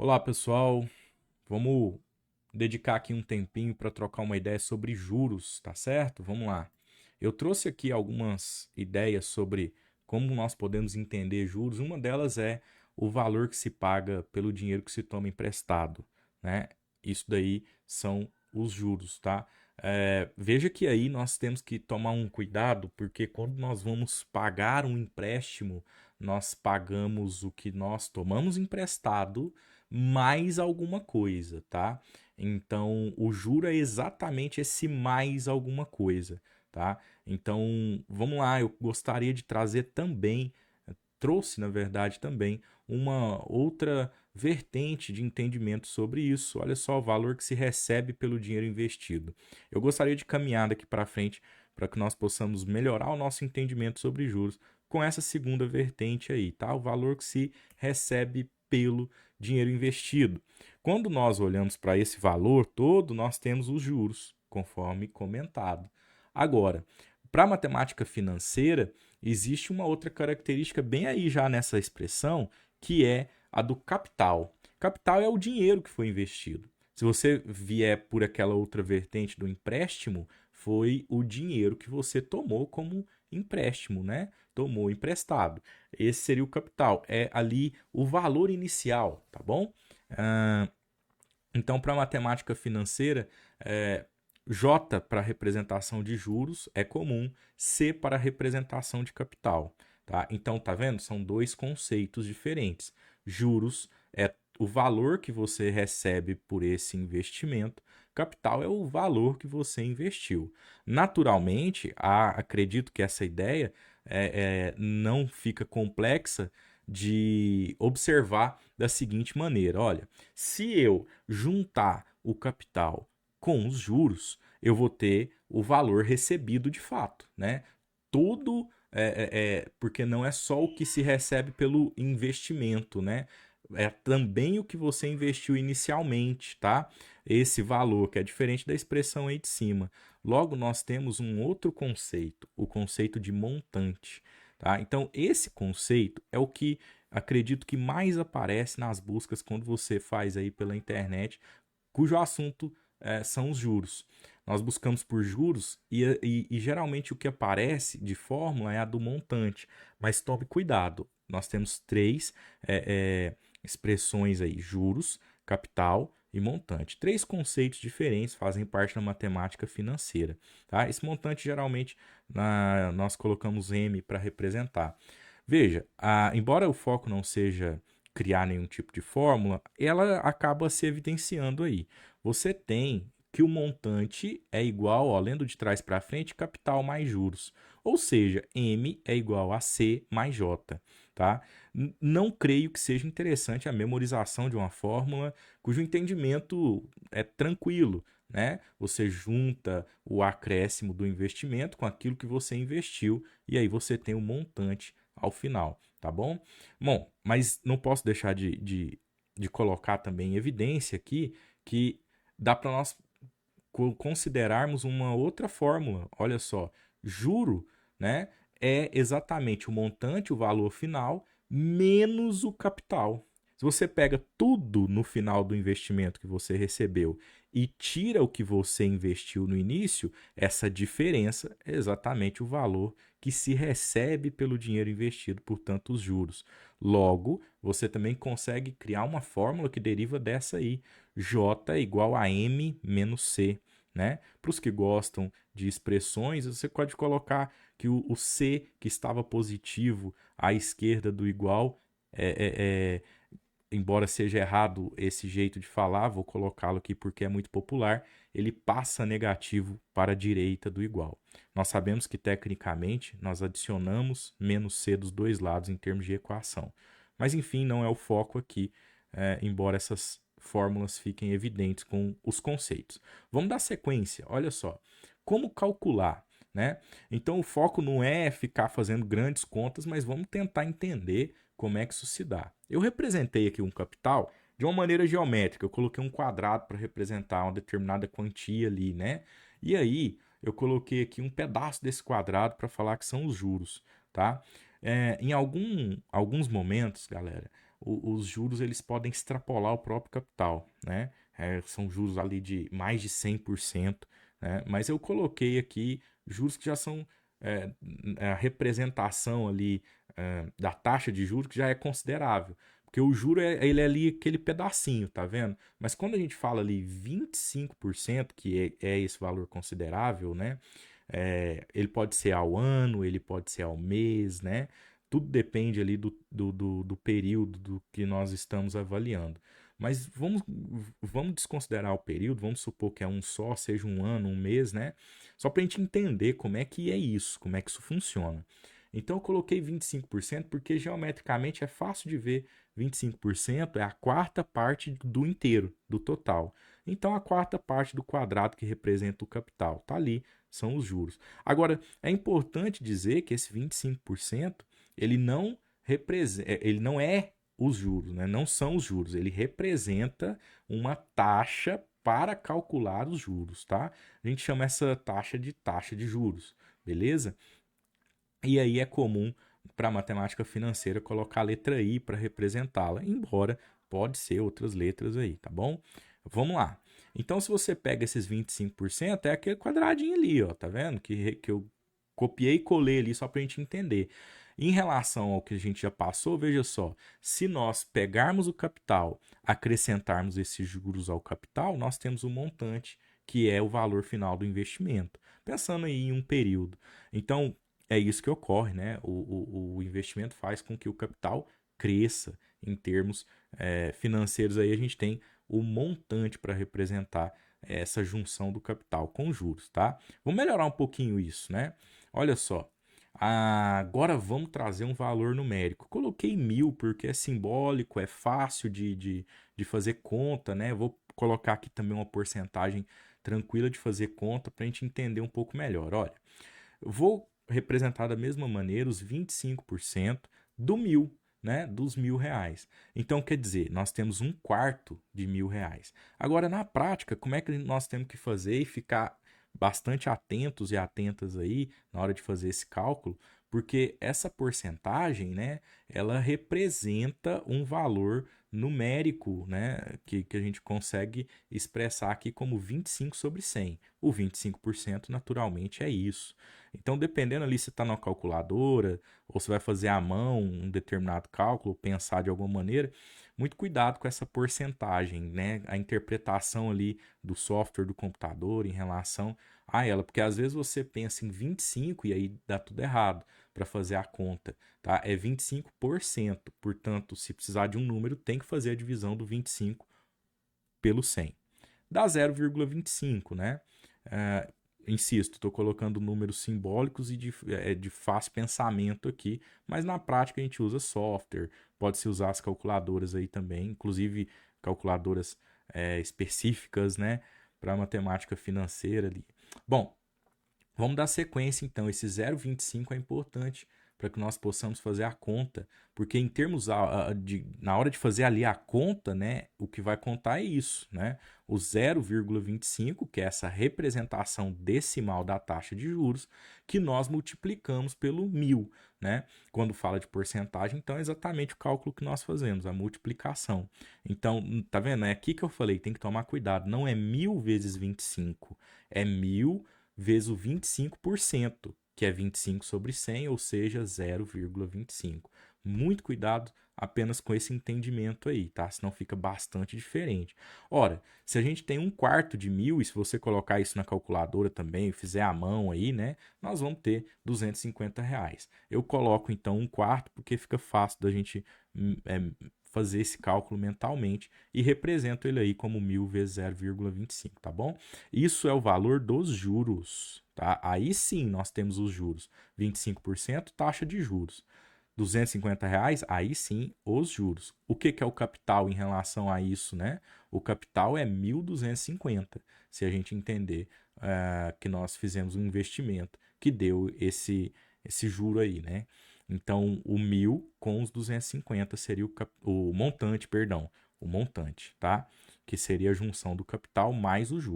Olá, pessoal. Vamos dedicar aqui um tempinho para trocar uma ideia sobre juros, tá certo? Vamos lá. Eu trouxe aqui algumas ideias sobre como nós podemos entender juros. Uma delas é o valor que se paga pelo dinheiro que se toma emprestado, né? Isso daí são os juros, tá? Veja que aí nós temos que tomar um cuidado, porque quando nós vamos pagar um empréstimo, nós pagamos o que nós tomamos emprestado mais alguma coisa, tá? Então, o juro é exatamente esse mais alguma coisa, tá? Então, vamos lá, eu gostaria de trazer também, trouxe na verdade também, uma outra vertente de entendimento sobre isso. Olha só o valor que se recebe pelo dinheiro investido. Eu gostaria de caminhar daqui para frente para que nós possamos melhorar o nosso entendimento sobre juros com essa segunda vertente aí, tá? O valor que se recebe pelo dinheiro investido. Quando nós olhamos para esse valor todo, nós temos os juros, conforme comentado. Agora, para a matemática financeira, existe uma outra característica bem aí já nessa expressão, que é a do capital. Capital é o dinheiro que foi investido. Se você vier por aquela outra vertente do empréstimo, foi o dinheiro que você tomou como empréstimo, né? Tomou emprestado. Esse seria o capital. É ali o valor inicial, tá bom? Ah, então, para a matemática financeira, J para representação de juros é comum, C para representação de capital. Tá? Então, tá vendo? São dois conceitos diferentes. Juros é o valor que você recebe por esse investimento, capital é o valor que você investiu. Naturalmente, acredito que essa ideia não fica complexa de observar da seguinte maneira: olha, se eu juntar o capital com os juros, eu vou ter o valor recebido de fato, né? Todo porque não é só o que se recebe pelo investimento, né? É também o que você investiu inicialmente, tá? Esse valor que é diferente da expressão aí de cima. Logo, nós temos um outro conceito, o conceito de montante, tá? Então, esse conceito é o que acredito que mais aparece nas buscas quando você faz aí pela internet, cujo assunto são os juros. Nós buscamos por juros e geralmente o que aparece de fórmula é a do montante, mas tome cuidado. Nós temos três expressões aí: juros, capital e montante. Três conceitos diferentes fazem parte da matemática financeira. Tá? Esse montante geralmente nós colocamos M para representar. Veja, embora o foco não seja criar nenhum tipo de fórmula, ela acaba se evidenciando aí. Você tem que o montante é igual, ó, lendo de trás para frente, capital mais juros. Ou seja, M é igual a C mais J. Tá? Não creio que seja interessante a memorização de uma fórmula cujo entendimento é tranquilo. Né? Você junta o acréscimo do investimento com aquilo que você investiu e aí você tem o montante ao final, tá bom? Bom, mas não posso deixar de colocar também em evidência aqui que dá para nós considerarmos uma outra fórmula. Olha só, juro, né, é exatamente o montante, o valor final, menos o capital. Se você pega tudo no final do investimento que você recebeu e tira o que você investiu no início, essa diferença é exatamente o valor que se recebe pelo dinheiro investido, portanto, os juros. Logo, você também consegue criar uma fórmula que deriva dessa aí. J é igual a M menos C. Né? Para os que gostam de expressões, você pode colocar que o C, que estava positivo à esquerda do igual, embora seja errado esse jeito de falar, vou colocá-lo aqui porque é muito popular, ele passa negativo para a direita do igual. Nós sabemos que tecnicamente nós adicionamos menos C dos dois lados em termos de equação. Mas enfim, não é o foco aqui, embora essas fórmulas fiquem evidentes com os conceitos. Vamos dar sequência, olha só. Como calcular? Né? Então o foco não é ficar fazendo grandes contas, mas vamos tentar entender como é que isso se dá. Eu representei aqui um capital de uma maneira geométrica. Eu coloquei um quadrado para representar uma determinada quantia ali, né? E aí eu coloquei aqui um pedaço desse quadrado para falar que são os juros, tá? Em alguns momentos, galera, os juros eles podem extrapolar o próprio capital, né? São juros ali de mais de 100%, né? Mas eu coloquei aqui juros que já são a representação ali da taxa de juros que já é considerável. Porque o juro ele é ali aquele pedacinho, tá vendo? Mas quando a gente fala ali 25%, que é esse valor considerável, né? Ele pode ser ao ano, ele pode ser ao mês, né? Tudo depende ali do período do que nós estamos avaliando. Mas vamos desconsiderar o período, vamos supor que é um só, seja um ano, um mês, né? Só para a gente entender como é que é isso, como é que isso funciona. Então eu coloquei 25% porque geometricamente é fácil de ver 25% é a quarta parte do inteiro, do total. Então a quarta parte do quadrado que representa o capital, tá ali, são os juros. Agora, é importante dizer que esse 25% ele não representa, ele não é os juros, né? Não são os juros, ele representa uma taxa para calcular os juros, tá? A gente chama essa taxa de juros, beleza? E aí é comum para a matemática financeira colocar a letra I para representá-la, embora pode ser outras letras aí, tá bom? Vamos lá. Então, se você pega esses 25%, é aquele quadradinho ali, ó, tá vendo? Que eu copiei e colei ali só para a gente entender. Em relação ao que a gente já passou, veja só, se nós pegarmos o capital, acrescentarmos esses juros ao capital, nós temos um montante que é o valor final do investimento. Pensando aí em um período. Então, é isso que ocorre, né? O investimento faz com que o capital cresça em termos financeiros. Aí a gente tem o montante para representar essa junção do capital com juros, tá? Vamos melhorar um pouquinho isso, né? Olha só. Agora vamos trazer um valor numérico. Coloquei 1000 porque é simbólico, é fácil de fazer conta, né? Vou colocar aqui também uma porcentagem tranquila de fazer conta para a gente entender um pouco melhor. Olha, vou representar da mesma maneira os 25% do 1000, né, dos R$ 1.000. Então, quer dizer, nós temos um quarto de R$ 1.000. Agora, na prática, como é que nós temos que fazer e ficar bastante atentos e atentas aí na hora de fazer esse cálculo? Porque essa porcentagem, né, ela representa um valor numérico, né, que a gente consegue expressar aqui como 25 sobre 100. O 25% naturalmente é isso. Então, dependendo ali se está na calculadora ou se vai fazer à mão um determinado cálculo, pensar de alguma maneira, muito cuidado com essa porcentagem, né? A interpretação ali do software do computador em relação a ela, porque às vezes você pensa em 25 e aí dá tudo errado para fazer a conta, tá? É 25%, portanto, se precisar de um número, tem que fazer a divisão do 25 pelo 100. Dá 0,25, né? Insisto, estou colocando números simbólicos e de fácil pensamento aqui, mas na prática a gente usa software, pode-se usar as calculadoras aí também, inclusive calculadoras específicas, né, para matemática financeira ali. Bom, vamos dar sequência então, esse 0,25 é importante para que nós possamos fazer a conta, porque em termos na hora de fazer ali a conta, né, o que vai contar é isso, né? O 0,25, que é essa representação decimal da taxa de juros, que nós multiplicamos pelo 1.000, né? Quando fala de porcentagem, então é exatamente o cálculo que nós fazemos, a multiplicação. Então, tá vendo? É aqui que eu falei, tem que tomar cuidado, não é 1.000 vezes 25, é 1.000 vezes o 25%, que é 25 sobre 100, ou seja, 0,25. Muito cuidado apenas com esse entendimento aí, tá? Senão fica bastante diferente. Ora, se a gente tem um quarto de 1.000, e se você colocar isso na calculadora também, e fizer à mão aí, né? Nós vamos ter R$ 250. Eu coloco então um quarto, porque fica fácil da gente fazer esse cálculo mentalmente e represento ele aí como 1.000 vezes 0,25, tá bom? Isso é o valor dos juros, tá? Aí sim nós temos os juros, 25% taxa de juros. R$ 250, aí sim os juros. O que é o capital em relação a isso, né? O capital é 1.250, se a gente entender que nós fizemos um investimento que deu esse juro aí, né? Então, o 1.000 com os 250 seria o montante, perdão, o montante, tá? Que seria a junção do capital mais o juro.